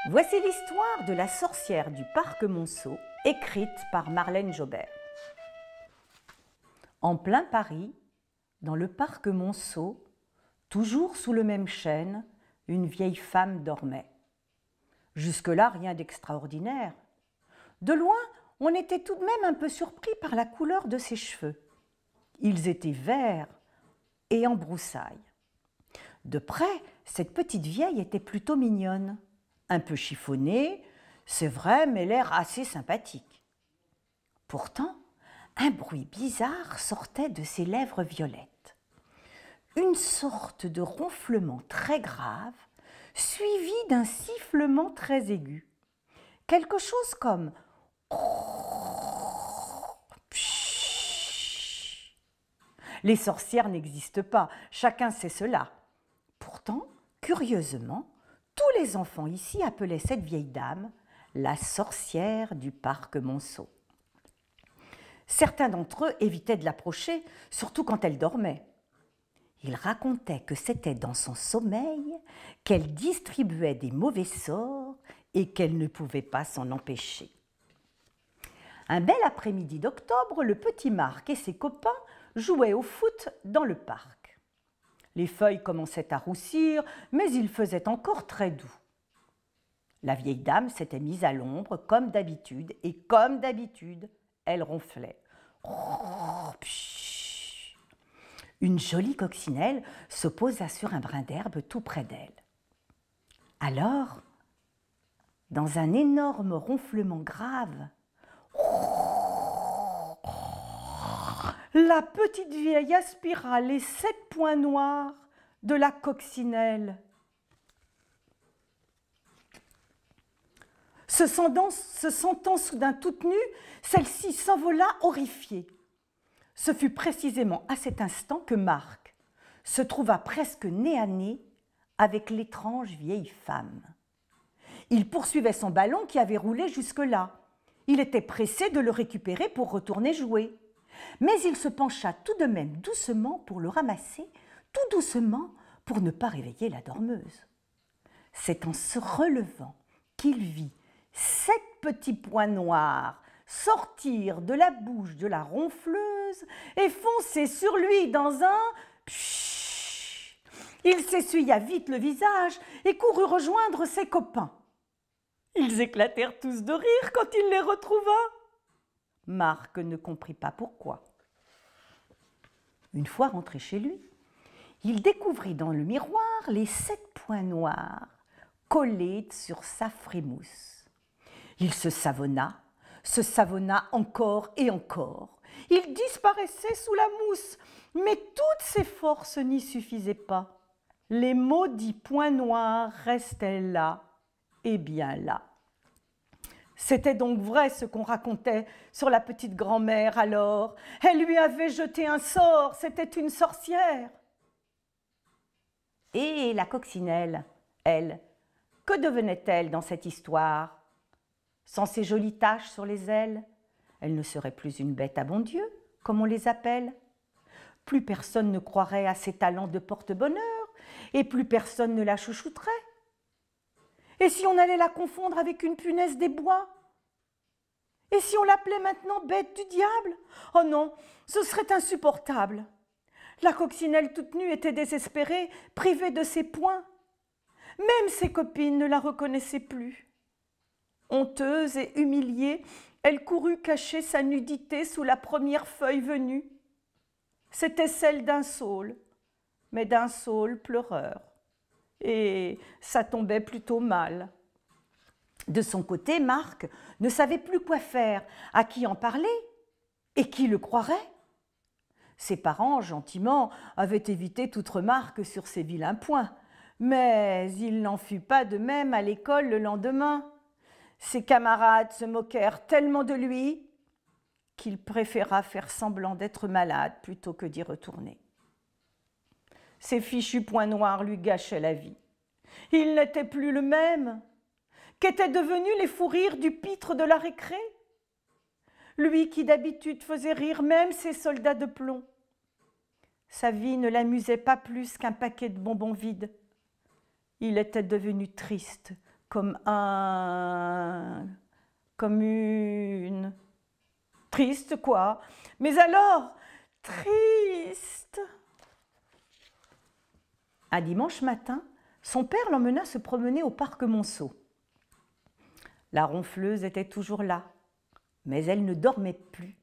Voici l'histoire de la sorcière du parc Monceau, écrite par Marlène Jobert. En plein Paris, dans le parc Monceau, toujours sous le même chêne, une vieille femme dormait. Jusque-là, rien d'extraordinaire. De loin, on était tout de même un peu surpris par la couleur de ses cheveux. Ils étaient verts et en broussailles. De près, cette petite vieille était plutôt mignonne. Un peu chiffonnée, c'est vrai, mais l'air assez sympathique. Pourtant, un bruit bizarre sortait de ses lèvres violettes. Une sorte de ronflement très grave, suivi d'un sifflement très aigu. Quelque chose comme les sorcières n'existent pas, chacun sait cela. Pourtant, curieusement, tous les enfants ici appelaient cette vieille dame la sorcière du parc Monceau. Certains d'entre eux évitaient de l'approcher, surtout quand elle dormait. Ils racontaient que c'était dans son sommeil qu'elle distribuait des mauvais sorts et qu'elle ne pouvait pas s'en empêcher. Un bel après-midi d'octobre, le petit Marc et ses copains jouaient au foot dans le parc. Les feuilles commençaient à roussir, mais il faisait encore très doux. La vieille dame s'était mise à l'ombre comme d'habitude, et comme d'habitude, elle ronflait. Une jolie coccinelle se posa sur un brin d'herbe tout près d'elle. Alors, dans un énorme ronflement grave, la petite vieille aspira les 7 points noirs de la coccinelle. Se sentant soudain toute nue, celle-ci s'envola horrifiée. Ce fut précisément à cet instant que Marc se trouva presque nez à nez avec l'étrange vieille femme. Il poursuivait son ballon qui avait roulé jusque-là. Il était pressé de le récupérer pour retourner jouer. Mais il se pencha tout de même doucement pour le ramasser, tout doucement pour ne pas réveiller la dormeuse. C'est en se relevant qu'il vit 7 petits points noirs sortir de la bouche de la ronfleuse et foncer sur lui dans un pshhh. Il s'essuya vite le visage et courut rejoindre ses copains. Ils éclatèrent tous de rire quand il les retrouva. Marc ne comprit pas pourquoi. Une fois rentré chez lui, il découvrit dans le miroir les 7 points noirs collés sur sa frimousse. Il se savonna encore et encore. Il disparaissait sous la mousse, mais toutes ses forces n'y suffisaient pas. Les maudits points noirs restaient là, et bien là. C'était donc vrai ce qu'on racontait sur la petite grand-mère alors. Elle lui avait jeté un sort, c'était une sorcière. Et la coccinelle, elle, que devenait-elle dans cette histoire? Sans ses jolies taches sur les ailes, elle ne serait plus une bête à bon Dieu, comme on les appelle. Plus personne ne croirait à ses talents de porte-bonheur, et plus personne ne la chouchouterait. Et si on allait la confondre avec une punaise des bois? Et si on l'appelait maintenant bête du diable? Oh non, ce serait insupportable. La coccinelle toute nue était désespérée, privée de ses poings. Même ses copines ne la reconnaissaient plus. Honteuse et humiliée, elle courut cacher sa nudité sous la première feuille venue. C'était celle d'un saule, mais d'un saule pleureur. Et ça tombait plutôt mal. De son côté, Marc ne savait plus quoi faire, à qui en parler et qui le croirait. Ses parents, gentiment, avaient évité toute remarque sur ses vilains points, mais il n'en fut pas de même à l'école le lendemain. Ses camarades se moquèrent tellement de lui qu'il préféra faire semblant d'être malade plutôt que d'y retourner. Ces fichus points noirs lui gâchaient la vie. Il n'était plus le même. Qu'étaient devenus les fous rires du pitre de la récré? Lui qui d'habitude faisait rire même ses soldats de plomb. Sa vie ne l'amusait pas plus qu'un paquet de bonbons vides. Il était devenu triste comme une... Triste, quoi. Mais alors, triste. Un dimanche matin, son père l'emmena se promener au parc Monceau. La ronfleuse était toujours là, mais elle ne dormait plus.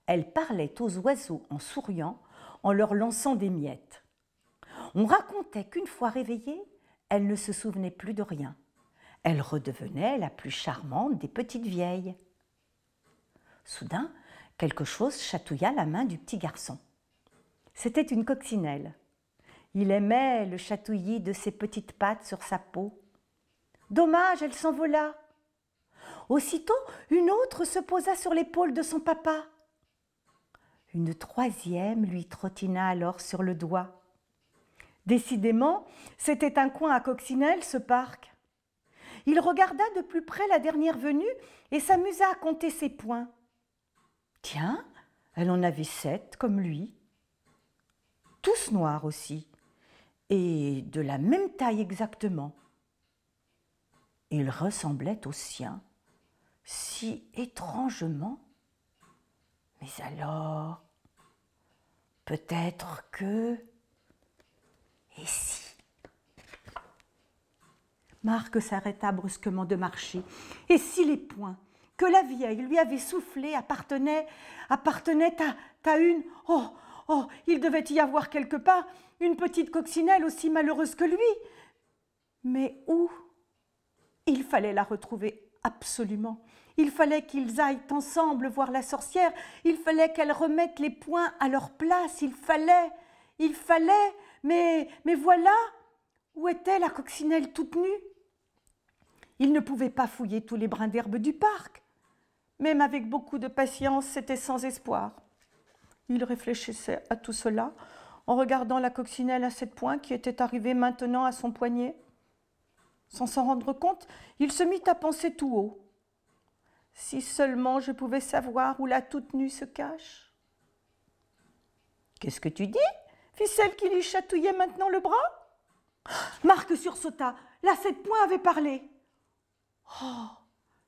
Elle parlait aux oiseaux en souriant, en leur lançant des miettes. On racontait qu'une fois réveillée, elle ne se souvenait plus de rien. Elle redevenait la plus charmante des petites vieilles. Soudain, quelque chose chatouilla la main du petit garçon. C'était une coccinelle. Il aimait le chatouillis de ses petites pattes sur sa peau. Dommage, elle s'envola. Aussitôt, une autre se posa sur l'épaule de son papa. Une troisième lui trottina alors sur le doigt. Décidément, c'était un coin à coccinelle, ce parc. Il regarda de plus près la dernière venue et s'amusa à compter ses points. Tiens, elle en avait 7 comme lui. Tous noirs aussi, et de la même taille exactement. Ils ressemblaient aux siens, si étrangement. Mais alors, peut-être que... Et si? Marc s'arrêta brusquement de marcher. Et si les points que la vieille lui avait soufflés appartenaient à une... Oh, il devait y avoir quelque part une petite coccinelle aussi malheureuse que lui. Mais où? Il fallait la retrouver absolument. Il fallait qu'ils aillent ensemble voir la sorcière. Il fallait qu'elle remette les points à leur place. Il fallait, mais voilà, où était la coccinelle toute nue? Il ne pouvait pas fouiller tous les brins d'herbe du parc. Même avec beaucoup de patience, c'était sans espoir. Il réfléchissait à tout cela en regardant la coccinelle à 7 points qui était arrivée maintenant à son poignet. Sans s'en rendre compte, il se mit à penser tout haut. Si seulement je pouvais savoir où la toute nue se cache. « Qu'est-ce que tu dis ?» fit celle qui lui chatouillait maintenant le bras. Marc sursauta. La 7 points avait parlé. Oh,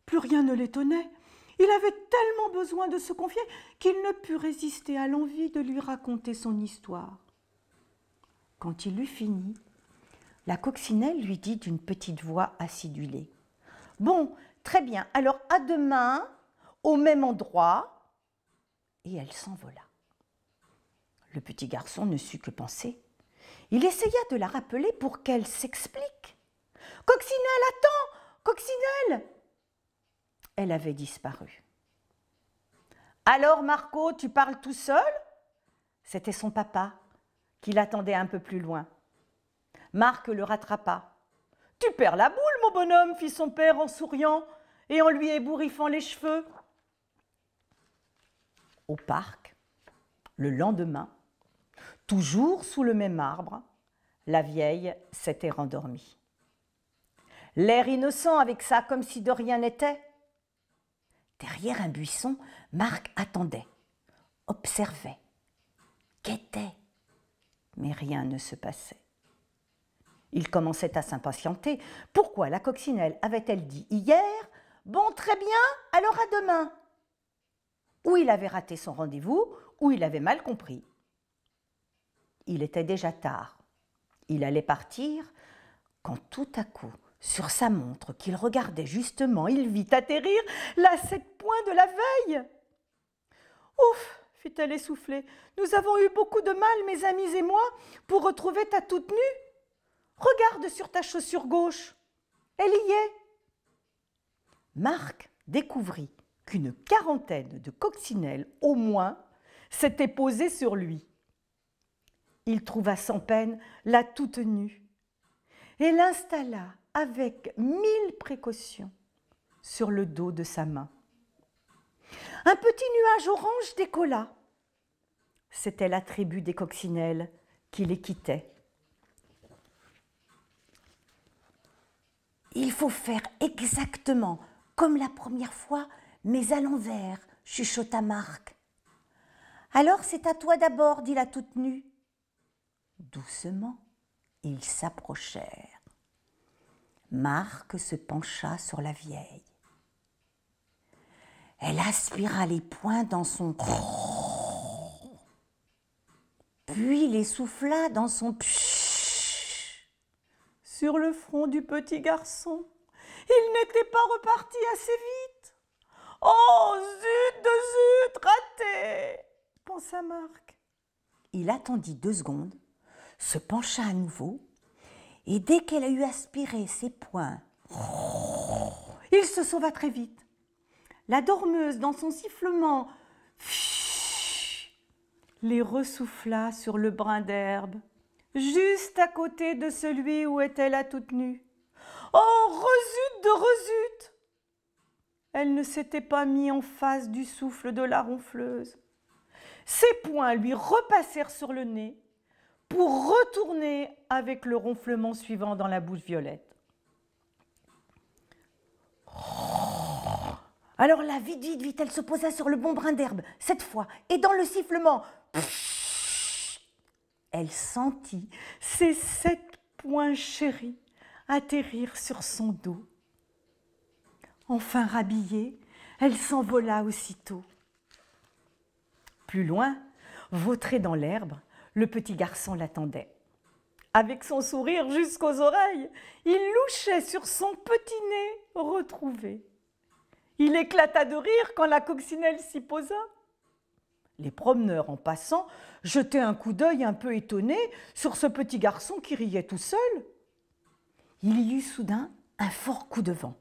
plus rien ne l'étonnait. Il avait tellement besoin de se confier qu'il ne put résister à l'envie de lui raconter son histoire. Quand il eut fini, la coccinelle lui dit d'une petite voix acidulée. « Bon, très bien, alors à demain, au même endroit. » Et elle s'envola. Le petit garçon ne sut que penser. Il essaya de la rappeler pour qu'elle s'explique. « Coccinelle, attends! Coccinelle !» Elle avait disparu. « Alors, Marco, tu parles tout seul ?» C'était son papa, qui l'attendait un peu plus loin. Marc le rattrapa. « Tu perds la boule, mon bonhomme !» fit son père en souriant et en lui ébouriffant les cheveux. Au parc, le lendemain, toujours sous le même arbre, la vieille s'était rendormie. L'air innocent avec ça, comme si de rien n'était. Derrière un buisson, Marc attendait, observait, guettait, mais rien ne se passait. Il commençait à s'impatienter. Pourquoi la coccinelle avait-elle dit hier « Bon, très bien, alors à demain ?» Ou il avait raté son rendez-vous, ou il avait mal compris. Il était déjà tard. Il allait partir quand tout à coup, sur sa montre qu'il regardait justement, il vit atterrir la 7 points de la veille. « Ouf !» fit-elle essoufflée. « Nous avons eu beaucoup de mal, mes amis et moi, pour retrouver ta toute nue. Regarde sur ta chaussure gauche. Elle y est. » Marc découvrit qu'une quarantaine de coccinelles au moins s'étaient posées sur lui. Il trouva sans peine la toute nue et l'installa avec 1000 précautions sur le dos de sa main. Un petit nuage orange décolla. C'était la tribu des coccinelles qui les quittait. « Il faut faire exactement comme la première fois, mais à l'envers, » chuchota Marc. « Alors c'est à toi d'abord, » dit la toute nue. Doucement, ils s'approchèrent. Marc se pencha sur la vieille. Elle aspira les poings dans son puis les souffla dans son sur le front du petit garçon. Il n'était pas reparti assez vite. Oh, zut de zut, raté, pensa Marc. Il attendit 2 secondes, se pencha à nouveau, et dès qu'elle a eu aspiré ses poings, il se sauva très vite. La dormeuse, dans son sifflement, les ressouffla sur le brin d'herbe, juste à côté de celui où était la toute nue. Oh, rezut de rezut! Elle ne s'était pas mis en face du souffle de la ronfleuse. Ses poings lui repassèrent sur le nez pour retourner avec le ronflement suivant dans la bouche violette. Alors là, vite, vite, vite, elle se posa sur le bon brin d'herbe, cette fois, et dans le sifflement, elle sentit ses 7 poings chéris atterrir sur son dos. Enfin rhabillée, elle s'envola aussitôt. Plus loin, vautré dans l'herbe, le petit garçon l'attendait. Avec son sourire jusqu'aux oreilles, il louchait sur son petit nez retrouvé. Il éclata de rire quand la coccinelle s'y posa. Les promeneurs, en passant, jetaient un coup d'œil un peu étonné sur ce petit garçon qui riait tout seul. Il y eut soudain un fort coup de vent.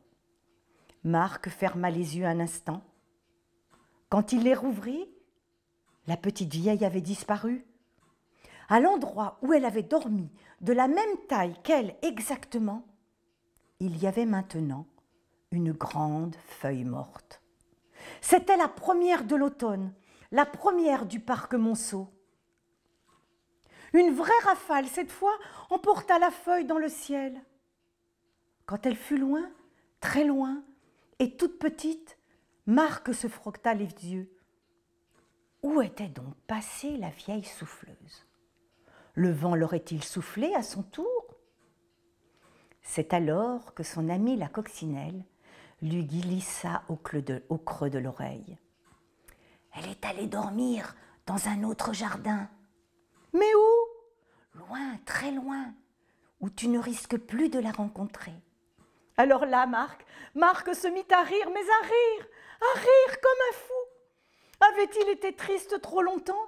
Marc ferma les yeux un instant. Quand il les rouvrit, la petite vieille avait disparu. À l'endroit où elle avait dormi, de la même taille qu'elle exactement, il y avait maintenant une grande feuille morte. C'était la première de l'automne, la première du parc Monceau. Une vraie rafale, cette fois, emporta la feuille dans le ciel. Quand elle fut loin, très loin, et toute petite, Marc se frotta les yeux. Où était donc passée la vieille souffleuse? Le vent l'aurait-il soufflé à son tour? C'est alors que son amie la coccinelle lui glissa au creux de l'oreille. Elle est allée dormir dans un autre jardin. Mais où? Loin, très loin, où tu ne risques plus de la rencontrer. Alors là, Marc se mit à rire, mais à rire comme un fou. Avait-il été triste trop longtemps?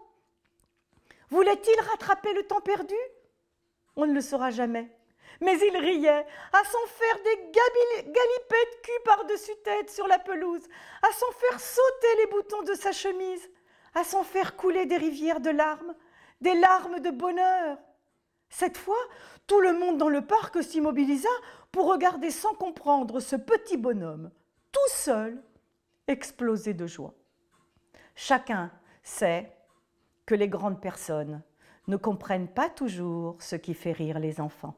Voulait-il rattraper le temps perdu? On ne le saura jamais. Mais il riait, à s'en faire des galipets de cul par-dessus tête sur la pelouse, à s'en faire sauter les boutons de sa chemise, à s'en faire couler des rivières de larmes, des larmes de bonheur. Cette fois, tout le monde dans le parc s'immobilisa pour regarder sans comprendre ce petit bonhomme, tout seul, exploser de joie. Chacun sait que les grandes personnes ne comprennent pas toujours ce qui fait rire les enfants.